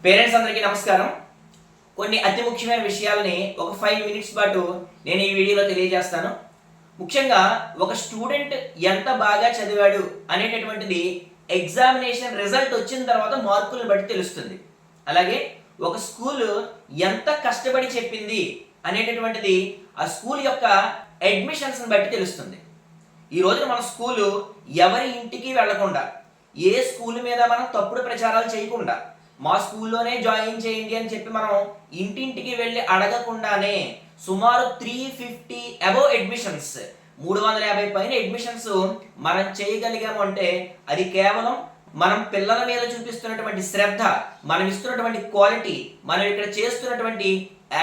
Parents అందరికీ నమస్కారం. కొన్ని అతి ముఖ్యమైన విషయాల్ని ఒక 5 మినిట్స్ పాటు నేను ఈ వీడియోలో తెలియజేస్తాను. ముఖ్యంగా ఒక స్టూడెంట్ ఎంత బాగా చదివాడు అనేటటువంటిది ఎగ్జామినేషన్ రిజల్ట్ వచ్చిన తర్వాత మార్కులను బట్టి తెలుస్తుంది. అలాగే ఒక స్కూల్ ఎంత కష్టపడి చెప్పింది అనేటటువంటిది ఆ స్కూల్ యొక్క అడ్మిషన్స్ని బట్టి తెలుస్తుంది. ఈ రోజున మన స్కూలు ఎవరి ఇంటికి వెళ్లకుండా, ఏ స్కూల్ మీద మనం తప్పుడు ప్రచారాలు చేయకుండా, మా స్కూల్లోనే జాయిన్ చేయండి అని చెప్పి మనం ఇంటింటికి వెళ్ళి అడగకుండానే సుమారు 350 అబోవ్ అడ్మిషన్స్, 350 పైన అడ్మిషన్స్ మనం చేయగలిగాము అంటే అది కేవలం మనం పిల్లల మీద చూపిస్తున్నటువంటి శ్రద్ధ, మనం ఇస్తున్నటువంటి క్వాలిటీ, మనం ఇక్కడ చేస్తున్నటువంటి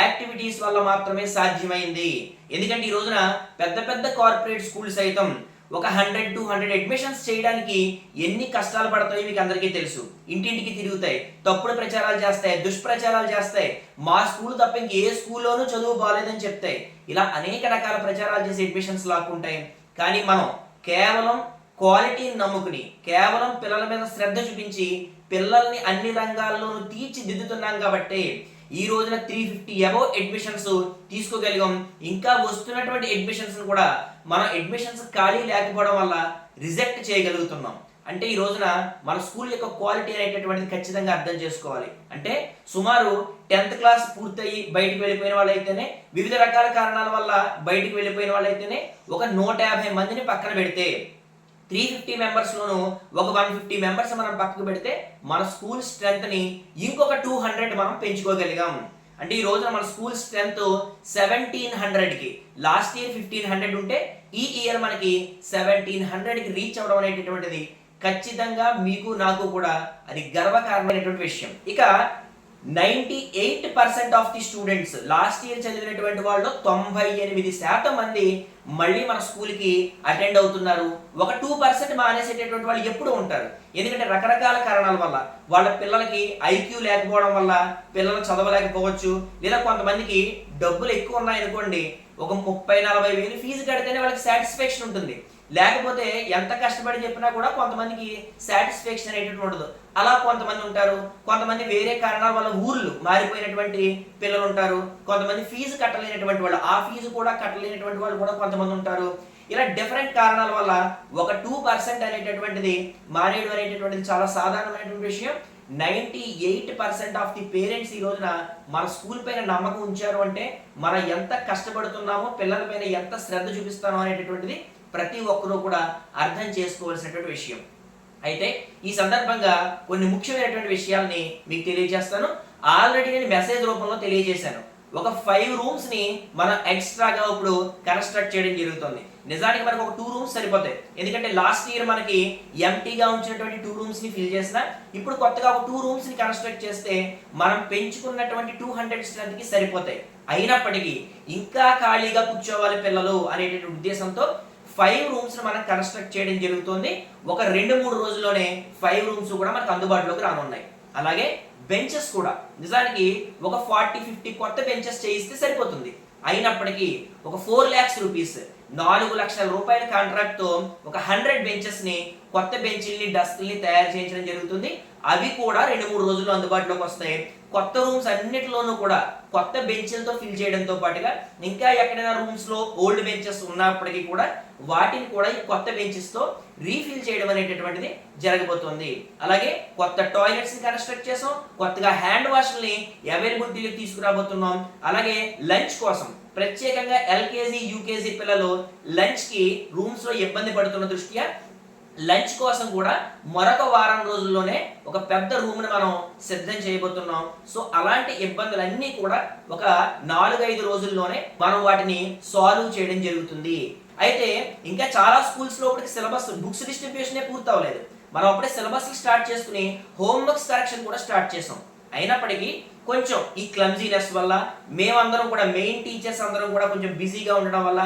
యాక్టివిటీస్ వల్ల మాత్రమే సాధ్యమైంది. ఎందుకంటే ఈ రోజున పెద్ద పెద్ద కార్పొరేట్ స్కూల్ సైతం ఒక 100-200 అడ్మిషన్స్ చేయడానికి ఎన్ని కష్టాలు పడతాయో మీకు అందరికీ తెలుసు. ఇంటింటికి తిరుగుతాయి, తప్పుడు ప్రచారాలు చేస్తాయి, దుష్ప్రచారాలు చేస్తాయి, మా స్కూల్ తప్ప ఇంక ఏ స్కూల్లోనూ చదువు బాగాలేదని చెప్తాయి. ఇలా అనేక రకాల ప్రచారాలు చేసి అడ్మిషన్స్ లాక్కుంటాయి. కానీ మనం కేవలం క్వాలిటీని నమ్ముకుని, కేవలం పిల్లల మీద శ్రద్ధ చూపించి పిల్లల్ని అన్ని రంగాల్లోనూ తీర్చిదిద్దుతున్నాం కాబట్టి ఈ రోజున 350 అబోవ్ అడ్మిషన్స్ తీసుకోగలిగాం. ఇంకా వస్తున్నటువంటి అడ్మిషన్స్ కూడా మనం అడ్మిషన్స్ ఖాళీ లేకపోవడం వల్ల రిజెక్ట్ చేయగలుగుతున్నాం. అంటే ఈ రోజున మన స్కూల్ యొక్క క్వాలిటీ అనేటటువంటిది ఖచ్చితంగా అర్థం చేసుకోవాలి. అంటే సుమారు 10th క్లాస్ పూర్తయి బయటికి వెళ్ళిపోయిన వాళ్ళైతేనే, వివిధ రకాల కారణాల వల్ల బయటికి వెళ్ళిపోయిన వాళ్ళైతేనే ఒక 150 మందిని పక్కన పెడితే 350 మెంబర్స్లోనూ ఒక 150 మెంబర్స్ మనం పక్కకు పెడితే మన స్కూల్ స్ట్రెంగ్త్ని ఇంకొక 200 మనం పెంచుకోగలిగాం. అంటే ఈ రోజున మన స్కూల్ స్ట్రెంగ్త్ 1700కి, లాస్ట్ ఇయర్ 1500 ఉంటే ఈ ఇయర్ మనకి 1700కి రీచ్ అవ్వడం అనేటటువంటిది ఖచ్చితంగా మీకు నాకు కూడా అది గర్వకారణమైనటువంటి విషయం. ఇక 98% of the students last year చదివినటువంటి వాళ్ళు 98% మంది మళ్ళీ మన స్కూల్కి అటెండ్ అవుతున్నారు. ఒక 2% మానేసేటటువంటి వాళ్ళు ఎప్పుడు ఉంటారు. ఎందుకంటే రకరకాల కారణాల వల్ల, వాళ్ళ పిల్లలకి ఐక్యూ లేకపోవడం వల్ల పిల్లలు చదవలేకపోవచ్చు, లేదా కొంతమందికి డబ్బులు ఎక్కువ ఉన్నాయనుకోండి, ఒక 30-40 వేలు ఫీజు కడితేనే వాళ్ళకి సాటిస్ఫాక్షన్ ఉంటుంది. లేకపోతే ఎంత కష్టపడి చెప్పినా కూడా కొంతమందికి సాటిస్ఫాక్షన్ అనేటువంటి ఉండదు. అలా కొంతమంది ఉంటారు. కొంతమంది వేరే కారణాల వల్ల ఊర్లు మారిపోయినటువంటి పిల్లలు ఉంటారు. కొంతమంది ఫీజు కట్టలేనటువంటి వాళ్ళు, ఆ ఫీజు కూడా కట్టలేనటువంటి వాళ్ళు కూడా కొంతమంది ఉంటారు. ఇలా డిఫరెంట్ కారణాల వల్ల ఒక 2% అనేటటువంటిది మానేయడం అనేటటువంటిది చాలా సాధారణమైనటువంటి విషయం. 98% ఆఫ్ ది పేరెంట్స్ ఈ రోజున మన స్కూల్ పైన నమ్మకం ఉంచారు అంటే మనం ఎంత కష్టపడుతున్నామో, పిల్లల పైన ఎంత శ్రద్ధ చూపిస్తామో అనేటటువంటిది ప్రతి ఒక్కరూ కూడా అర్థం చేసుకోవాల్సినటువంటి విషయం. అయితే ఈ సందర్భంగా కొన్ని ముఖ్యమైనటువంటి విషయాల్ని మీకు తెలియజేస్తాను. ఆల్రెడీ నేను మెసేజ్ రూపంలో తెలియజేశాను. ఒక 5 రూమ్స్ని మనం ఎక్స్ట్రాగా ఇప్పుడు కన్స్ట్రక్ట్ చేయడం జరుగుతుంది. నిజానికి మనకు ఒక 2 రూమ్స్ సరిపోతాయి. ఎందుకంటే లాస్ట్ ఇయర్ మనకి ఎంటీగా ఉంచినటువంటి 2 రూమ్స్ని ఫిల్ చేసిన, ఇప్పుడు కొత్తగా ఒక 2 రూమ్స్ని కన్స్ట్రక్ట్ చేస్తే మనం పెంచుకున్నటువంటి 200 స్ట్రెంత్కి సరిపోతాయి. అయినప్పటికీ ఇంకా ఖాళీగా కూర్చోవాలి పిల్లలు అనేటువంటి ఉద్దేశంతో 5 రూమ్స్ మనం కన్స్ట్రక్ట్ చేయడం జరుగుతుంది. ఒక 2-3 రోజుల్లోనే 5 రూమ్స్ కూడా మనకు అందుబాటులోకి రానున్నాయి. అలాగే బెంచెస్ కూడా నిజానికి ఒక 40-50 కొత్త బెంచెస్ చేయిస్తే సరిపోతుంది. అయినప్పటికీ ఒక 4 lakhs రూపీస్, 4 లక్షల రూపాయల కాంట్రాక్ట్తో ఒక 100 బెంచెస్ని, కొత్త బెంచీల్ని, డస్క్ని తయారు చేయించడం జరుగుతుంది. అవి కూడా 2-3 రోజుల్లో అందుబాటులోకి వస్తాయి. కొత్త రూమ్స్ అన్నిటిలోనూ కూడా కొత్త బెంచ్లతో ఫిల్ చేయడంతో పాటుగా ఇంకా ఎక్కడైనా రూమ్స్లో ఓల్డ్ బెంచెస్ ఉన్నప్పటికీ కూడా వాటిని కూడా ఈ కొత్త బెంచెస్తో రీఫిల్ చేయడం అనేటటువంటిది జరగబోతోంది. అలాగే కొత్త టాయిలెట్స్ని కన్స్ట్రక్ట్ చేసాం, కొత్తగా హ్యాండ్ వాష్ని అవైలబిలిటీలోకి తీసుకురాబోతున్నాం. అలాగే లంచ్ కోసం ప్రత్యేకంగా ఎల్కేజీ, యూకేజీ పిల్లలు లంచ్కి రూమ్స్లో ఇబ్బంది పడుతున్న దృష్ట్యా లంచ్ కోసం కూడా మరొక వారం రోజుల్లోనే ఒక పెద్ద రూమ్ని మనం సిద్ధం చేయబోతున్నాం. సో అలాంటి ఇబ్బందులన్నీ కూడా ఒక 4-5 రోజుల్లోనే మనం వాటిని సాల్వ్ చేయడం జరుగుతుంది. అయితే ఇంకా చాలా స్కూల్స్లో ఇప్పటికి సిలబస్, బుక్స్ డిస్ట్రిబ్యూషనే పూర్తి అవ్వలేదు. మనం అప్పుడే సిలబస్ స్టార్ట్ చేసుకుని హోంవర్క్స్ కరెక్షన్ కూడా స్టార్ట్ చేసాం. అయినప్పటికీ కొంచెం ఈ క్లమ్జీనెస్ వల్ల మేమందరం కూడా మెయిన్ టీచర్స్ అందరం కూడా కొంచెం బిజీగా ఉండడం వల్ల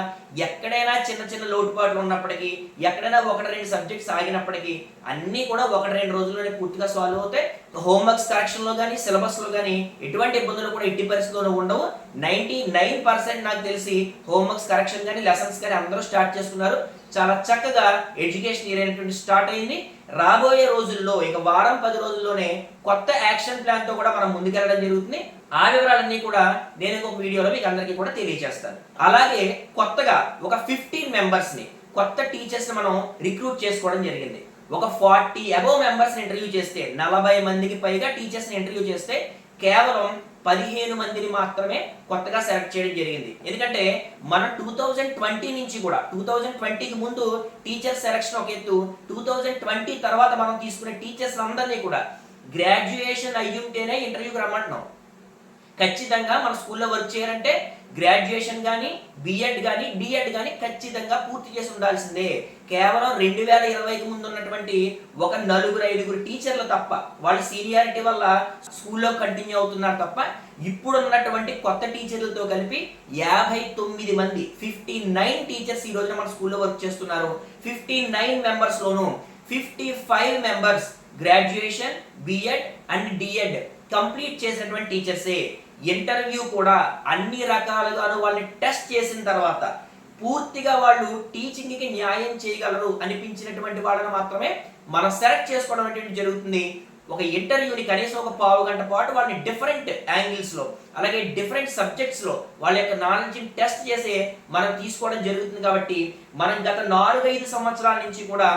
ఎక్కడైనా చిన్న చిన్న లోటుపాట్లు ఉన్నప్పటికీ, ఎక్కడైనా ఒకటి రెండు సబ్జెక్ట్స్ ఆగినప్పటికీ అన్నీ కూడా ఒకటి రెండు రోజుల్లోనే పూర్తిగా సాల్వ్ అవుతాయి. హోంవర్క్స్ కరెక్షన్లో కానీ సిలబస్లో కానీ ఎటువంటి ఇబ్బందులు కూడా ఎట్టి పరిస్థితుల్లో ఉండవు. 99% నాకు తెలిసి హోంవర్క్స్ కరెక్షన్ కానీ లెసన్స్ కానీ అందరూ స్టార్ట్ చేస్తున్నారు. చాలా చక్కగా ఎడ్యుకేషన్ ఇయర్ అనేటువంటి స్టార్ట్ అయింది. రాబోయే రోజుల్లో ఇక వారం 10 రోజుల్లోనే కొత్త యాక్షన్ ప్లాన్ తో కూడా మనం ముందుకెళ్ళడం జరుగుతుంది. ఆ వివరాలన్నీ కూడా నేను ఇంకొక వీడియోలో మీకు అందరికీ కూడా తెలియజేస్తాను. అలాగే కొత్తగా ఒక 15 మెంబర్స్ ని కొత్త టీచర్స్ ని మనం రిక్రూట్ చేసుకోవడం జరిగింది. ఒక 40 అబోవ్ మెంబర్స్ ఇంటర్వ్యూ చేస్తే 40 మందికి పైగా టీచర్స్ ని ఇంటర్వ్యూ చేస్తే కేవలం 15 మందిని మాత్రమే కొత్తగా సెలెక్ట్ చేయడం జరిగింది. ఎందుకంటే మనం 2020 నుంచి కూడా 2020కి ముందు టీచర్ సెలెక్షన్ ఒక ఎత్తు, 2020 తర్వాత మనం తీసుకునే టీచర్స్ అందరినీ కూడా గ్రాడ్యుయేషన్ అయ్యుంటేనే ఇంటర్వ్యూకి రమ్మంటున్నాం. ఖచ్చితంగా మన స్కూల్లో వర్క్ చేయాలంటే గ్రాడ్యుయేషన్ కానీ బిఎడ్ కానీ డిఎడ్ కానీ ఖచ్చితంగా పూర్తి చేసి ఉండాల్సిందే. కేవలం 2020కి ముందు ఉన్నటువంటి ఒక 4-5 టీచర్లు తప్ప, వాళ్ళ సీనియారిటీ వల్ల స్కూల్లో కంటిన్యూ అవుతున్నారు తప్ప, ఇప్పుడు ఉన్నటువంటి కొత్త టీచర్లతో కలిపి 59 మంది 59 టీచర్స్ ఈ రోజున మన స్కూల్లో వర్క్ చేస్తున్నారు. 59 మెంబర్స్ లోను 55 members graduation BEd and DEd complete చేసినటువంటి టీచర్సే. ఇంటర్వ్యూ కూడా అన్ని రకాలుగాను వాళ్ళని టెస్ట్ చేసిన తర్వాత పూర్తిగా వాళ్ళు టీచింగ్కి న్యాయం చేయగలరు అనిపించినటువంటి వాళ్ళని మాత్రమే మనం సెలెక్ట్ చేసుకోవడం అనేది జరుగుతుంది. ఒక ఇంటర్వ్యూని కనీసం ఒక పావు గంట పాటు వాళ్ళని డిఫరెంట్ యాంగిల్స్ లో అలాగే డిఫరెంట్ సబ్జెక్ట్స్ లో వాళ్ళ యొక్క నాలెడ్జ్ టెస్ట్ చేసి మనం తీసుకోవడం జరుగుతుంది. కాబట్టి మనం గత 4-5 సంవత్సరాల నుంచి కూడా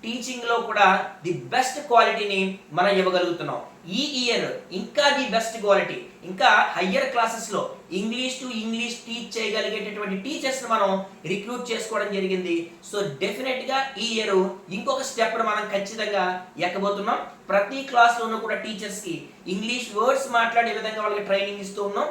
టీచింగ్ లో కూడా ది బెస్ట్ క్వాలిటీని మనం ఇవ్వగలుగుతున్నాం. ఈ ఇయర్ ఇంకా ది బెస్ట్ క్వాలిటీ, ఇంకా హయ్యర్ క్లాసెస్ లో ఇంగ్లీష్ టు ఇంగ్లీష్ టీచ్ చేయగలిగేటటువంటి టీచర్స్ మనం రిక్రూట్ చేసుకోవడం జరిగింది. సో డెఫినెట్ గా ఈ ఇయర్ ఇంకొక స్టెప్ మనం ఖచ్చితంగా ఎక్కబోతున్నాం. ప్రతి క్లాస్ లోనూ కూడా టీచర్స్ కి ఇంగ్లీష్ వర్డ్స్ మాట్లాడే విధంగా వాళ్ళకి ట్రైనింగ్ ఇస్తూ ఉన్నాం.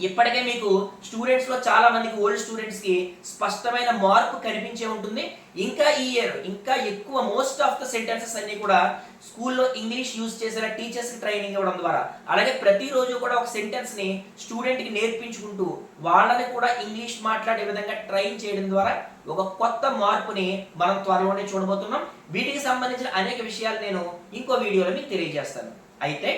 ఇప్పటికే మీకు స్టూడెంట్స్ లో చాలా మందికి ఓల్డ్ స్టూడెంట్స్ కి స్పష్టమైన మార్పు కనిపించే ఉంటుంది. ఇంకా ఈ ఇయర్ ఇంకా ఎక్కువ మోస్ట్ ఆఫ్ ద సెంటెన్సెస్ అన్ని కూడా స్కూల్లో ఇంగ్లీష్ యూజ్ చేసిన టీచర్స్ కి ట్రైనింగ్ ఇవ్వడం ద్వారా, అలాగే ప్రతిరోజు కూడా ఒక సెంటెన్స్ ని స్టూడెంట్ కి నేర్పించుకుంటూ వాళ్ళని కూడా ఇంగ్లీష్ మాట్లాడే విధంగా ట్రైన్ చేయడం ద్వారా ఒక కొత్త మార్పుని మనం త్వరలోనే చూడబోతున్నాం. వీటికి సంబంధించిన అనేక విషయాలు నేను ఇంకో వీడియోలో మీకు తెలియజేస్తాను. అయితే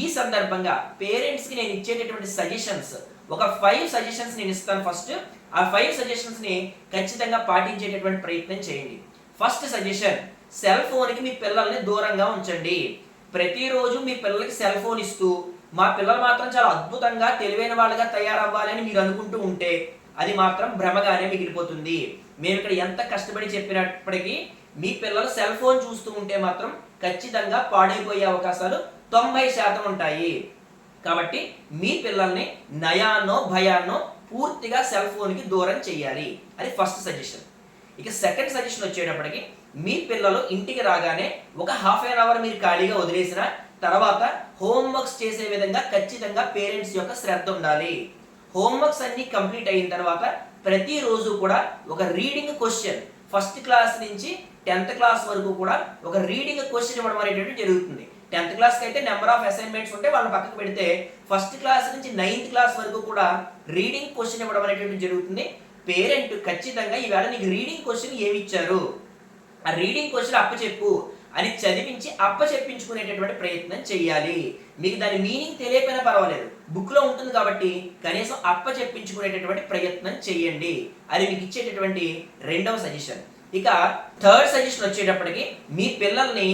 ఈ సందర్భంగా పేరెంట్స్ కి నేను ఇచ్చేటటువంటి సజెషన్స్ ఒక 5 సజెషన్స్ నేను ఇస్తాను. ఫస్ట్ ఆ 5 సజెషన్స్ ని ఖచ్చితంగా పాటించేటటువంటి ప్రయత్నం చేయండి. ఫస్ట్ సజెషన్, సెల్ ఫోన్ కి మీ పిల్లల్ని దూరంగా ఉంచండి. ప్రతిరోజు మీ పిల్లలకి సెల్ ఫోన్ ఇస్తూ మా పిల్లలు మాత్రం చాలా అద్భుతంగా తెలివైన వాళ్ళగా తయారవ్వాలని మీరు అనుకుంటూ ఉంటే అది మాత్రం భ్రమగానే మిగిలిపోతుంది. మేము ఇక్కడ ఎంత కష్టపడి చెప్పినప్పటికీ మీ పిల్లలు సెల్ ఫోన్ చూస్తూ ఉంటే మాత్రం ఖచ్చితంగా పాడైపోయే అవకాశాలు 90% ఉంటాయి. కాబట్టి మీ పిల్లల్ని నయాన్నో భయాన్నో పూర్తిగా సెల్ ఫోన్కి దూరం చేయాలి. అది ఫస్ట్ సజెషన్. ఇక సెకండ్ సజెషన్ వచ్చేటప్పటికి మీ పిల్లలు ఇంటికి రాగానే ఒక హాఫ్ అన్ అవర్ మీరు ఖాళీగా వదిలేసిన తర్వాత హోంవర్క్స్ చేసే విధంగా ఖచ్చితంగా పేరెంట్స్ యొక్క శ్రద్ధ ఉండాలి. హోంవర్క్స్ అన్ని కంప్లీట్ అయిన తర్వాత ప్రతిరోజు కూడా ఒక రీడింగ్ క్వశ్చన్, ఫస్ట్ క్లాస్ నుంచి 10th క్లాస్ వరకు కూడా ఒక రీడింగ్ క్వశ్చన్ ఇవ్వడం అనేటువంటి జరుగుతుంది. 10th క్లాస్కి అయితే నెంబర్ ఆఫ్ అసైన్మెంట్స్ ఉంటే వాళ్ళని పక్కకు పెడితే ఫస్ట్ క్లాస్ నుంచి 9th క్లాస్ వరకు కూడా రీడింగ్ క్వశ్చన్ ఇవ్వడం అనేటువంటి జరుగుతుంది. పేరెంట్ ఖచ్చితంగా ఈవేళ నీకు రీడింగ్ క్వశ్చన్ ఏమి ఇచ్చారు, ఆ రీడింగ్ క్వశ్చన్ అప్పచెప్పు అని చదివించి అప్పచెప్పించుకునేటటువంటి ప్రయత్నం చేయాలి. మీకు దాని మీనింగ్ తెలియకపోయినా పర్వాలేదు, బుక్ లో ఉంటుంది కాబట్టి కనీసం అప్పచెప్పించుకునేటటువంటి ప్రయత్నం చేయండి. అది మీకు ఇచ్చేటటువంటి రెండవ సజెషన్. ఇక థర్డ్ సజెషన్ వచ్చేటప్పటికి మీ పిల్లల్ని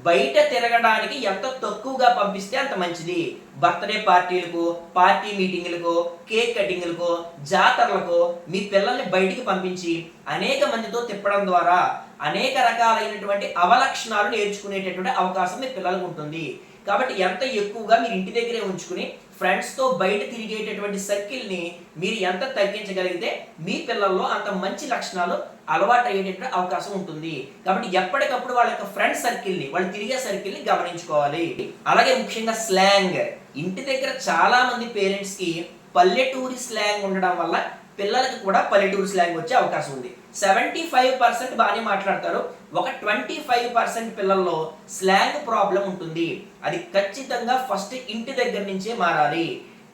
బయట తిరగడానికి ఎంత తక్కువగా పంపిస్తే అంత మంచిది. బర్త్డే పార్టీలకు, పార్టీ మీటింగ్లకు, కేక్ కటింగ్లకు, జాతరలకు మీ పిల్లల్ని బయటికి పంపించి అనేక మందితో తిప్పడం ద్వారా అనేక రకాలైనటువంటి అవలక్షణాలు నేర్చుకునేటటువంటి అవకాశం మీ పిల్లలకు ఉంటుంది. కాబట్టి ఎంత ఎక్కువగా మీరు ఇంటి దగ్గరే ఉంచుకుని ఫ్రెండ్స్తో బయట తిరిగేటటువంటి సర్కిల్ని మీరు ఎంత తగ్గించగలిగితే మీ పిల్లల్లో అంత మంచి లక్షణాలు అలవాటు అయ్యేటటువంటి అవకాశం ఉంటుంది. కాబట్టి ఎప్పటికప్పుడు వాళ్ళ యొక్క ఫ్రెండ్ సర్కిల్ని, వాళ్ళు తిరిగే సర్కిల్ని గమనించుకోవాలి. అలాగే ముఖ్యంగా స్లాంగ్, ఇంటి దగ్గర చాలా మంది పేరెంట్స్కి పల్లెటూరి స్లాంగ్ ఉండడం వల్ల పిల్లలకి కూడా పల్లెటూరు స్లాంగ్ వచ్చే అవకాశం ఉంది. 75% బాగానే మాట్లాడతారు, ఒక 25% పిల్లల్లో స్లాంగ్ ప్రాబ్లం ఉంటుంది. అది ఖచ్చితంగా ఫస్ట్ ఇంటి దగ్గర నుంచే మారాలి.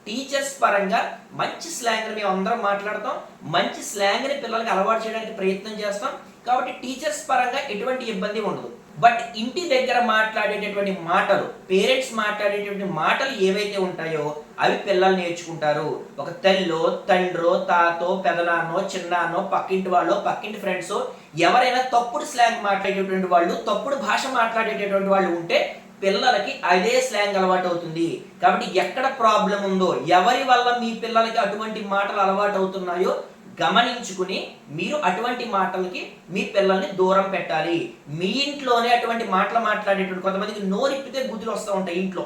టీచర్స్ పరంగా మంచి స్లాంగ్ని మేము అందరం మాట్లాడతాం, మంచి స్లాంగ్ని పిల్లలకి అలవాటు చేయడానికి ప్రయత్నం చేస్తాం. కాబట్టి టీచర్స్ పరంగా ఎటువంటి ఇబ్బంది ఉండదు. బట్ ఇంటి దగ్గర మాట్లాడేటటువంటి మాటలు, పేరెంట్స్ మాట్లాడేటటువంటి మాటలు ఏవైతే ఉంటాయో అవి పిల్లలు నేర్చుకుంటారు. ఒక తల్లో, తండ్రో, తాతో, పెదనాన్నో, చిన్నాన్నో, పక్కింటి వాళ్ళు, పక్కింటి ఫ్రెండ్స్ ఎవరైనా తప్పుడు స్లాంగ్ మాట్లాడేటటువంటి వాళ్ళు, తప్పుడు భాష మాట్లాడేటటువంటి వాళ్ళు ఉంటే పిల్లలకి అదే స్లాంగ్ అలవాటు అవుతుంది. కాబట్టి ఎక్కడ ప్రాబ్లం ఉందో, ఎవరి వల్ల మీ పిల్లలకి అటువంటి మాటలు అలవాటు అవుతున్నాయో గమనించుకుని మీరు అటువంటి మాటలకి మీ పిల్లల్ని దూరం పెట్టాలి. మీ ఇంట్లోనే అటువంటి మాటలు మాట్లాడేటువంటి కొంతమందికి నోరిప్పితే బుద్ధులు వస్తూ ఉంటాయి ఇంట్లో.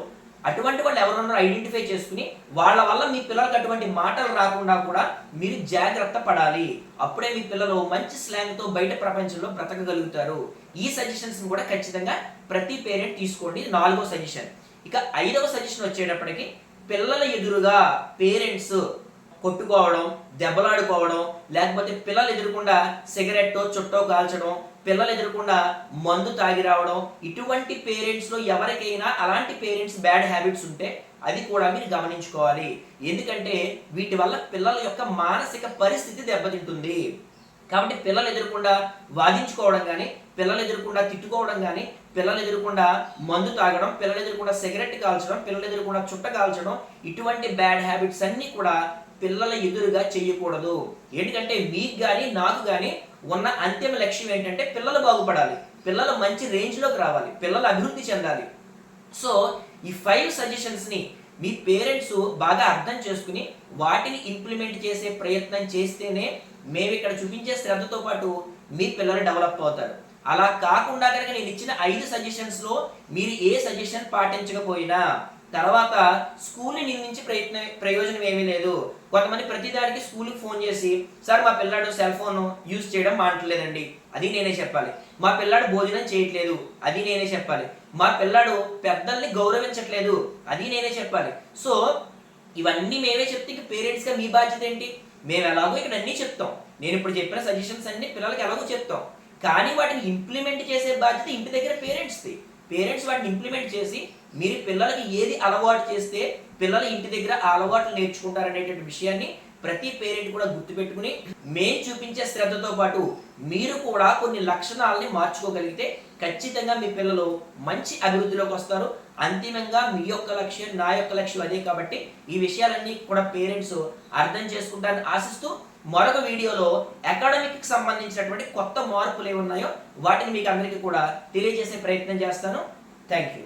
అటువంటి వాళ్ళు ఎవరున్నారో ఐడెంటిఫై చేసుకుని వాళ్ళ వల్ల మీ పిల్లలకి అటువంటి మాటలు రాకుండా కూడా మీరు జాగ్రత్త పడాలి. అప్పుడే మీ పిల్లలు మంచి స్లాంగ్తో బయట ప్రపంచంలో బ్రతకగలుగుతారు. ఈ సజెషన్స్ కూడా ఖచ్చితంగా ప్రతి పేరెంట్ తీసుకోండి. ఇది 4వ సజెషన్. ఇక 5వ సజెషన్ వచ్చేటప్పటికి పిల్లల ఎదురుగా పేరెంట్స్ కొట్టుకోవడం, దెబ్బలాడుకోవడం, లేకపోతే పిల్లలు ఎదురకుండా సిగరెట్టో చుట్టో కాల్చడం, పిల్లలు ఎదురకుండా మందు తాగి రావడం, ఇటువంటి పేరెంట్స్లో ఎవరికైనా అలాంటి పేరెంట్స్ బ్యాడ్ హ్యాబిట్స్ ఉంటే అది కూడా మీరు గమనించుకోవాలి. ఎందుకంటే వీటి వల్ల పిల్లల యొక్క మానసిక పరిస్థితి దెబ్బతింటుంది. కాబట్టి పిల్లలు ఎదురకుండా వాదించుకోవడం కానీ, పిల్లలు ఎదురకుండా తిట్టుకోవడం కానీ, పిల్లలు ఎదురకుండా మందు తాగడం, పిల్లలు ఎదురకుండా సిగరెట్ కాల్చడం, పిల్లలు ఎదురకుండా చుట్ట కాల్చడం, ఇటువంటి బ్యాడ్ హ్యాబిట్స్ అన్నీ కూడా పిల్లల ఎదురుగా చేయకూడదు. ఎందుకంటే మీకు కానీ నాకు కానీ ఉన్న అంతిమ లక్ష్యం ఏంటంటే పిల్లలు బాగుపడాలి, పిల్లలు మంచి రేంజ్లోకి రావాలి, పిల్లలు అభివృద్ధి చెందాలి. సో ఈ 5 సజెషన్స్ని మీ పేరెంట్స్ బాగా అర్థం చేసుకుని వాటిని ఇంప్లిమెంట్ చేసే ప్రయత్నం చేస్తేనే మేము ఇక్కడ చూపించే శ్రద్ధతో పాటు మీ పిల్లలు డెవలప్ అవుతారు. అలా కాకుండా కనుక నేను ఇచ్చిన 5 సజెషన్స్లో మీరు ఏ సజెషన్ పాటించకపోయినా తర్వాత స్కూల్ని నిందించి ప్రయోజనం ఏమీ లేదు. కొంతమంది ప్రతిదానికి స్కూల్కి ఫోన్ చేసి, సార్ మా పిల్లాడు సెల్ ఫోన్ యూజ్ చేయడం మానట్లేదండి, అది నేనే చెప్పాలి. మా పిల్లాడు భోజనం చేయట్లేదు, అది నేనే చెప్పాలి. మా పిల్లాడు పెద్దల్ని గౌరవించట్లేదు, అది నేనే చెప్పాలి. సో ఇవన్నీ మేమే చెప్తే ఇక పేరెంట్స్గా మీ బాధ్యత ఏంటి? మేము ఎలాగో ఇక్కడ అన్నీ చెప్తాం, నేను ఇప్పుడు చెప్పిన సజెషన్స్ అన్ని పిల్లలకి ఎలాగో చెప్తాం, కానీ వాటిని ఇంప్లిమెంట్ చేసే బాధ్యత ఇంటి దగ్గర పేరెంట్స్ది. పేరెంట్స్ వాటిని ఇంప్లిమెంట్ చేసి మీరు పిల్లలకి ఏది అలవాటు చేస్తే పిల్లలు ఇంటి దగ్గర ఆ అలవాట్లు నేర్చుకుంటారనేటువంటి విషయాన్ని ప్రతి పేరెంట్ కూడా గుర్తుపెట్టుకుని మేము చూపించే శ్రద్ధతో పాటు మీరు కూడా కొన్ని లక్షణాలని మార్చుకోగలిగితే ఖచ్చితంగా మీ పిల్లలు మంచి అభివృద్ధిలోకి వస్తారు. అంతిమంగా మీ యొక్క లక్ష్యం, నా యొక్క లక్ష్యం అదే. కాబట్టి ఈ విషయాలన్నీ కూడా పేరెంట్స్ అర్థం చేసుకుంటారని ఆశిస్తూ మరొక వీడియోలో అకాడమిక్కి సంబంధించినటువంటి కొత్త మార్పులు ఏమున్నాయో వాటిని మీకు అందరికీ కూడా తెలియజేసే ప్రయత్నం చేస్తాను. Thank you.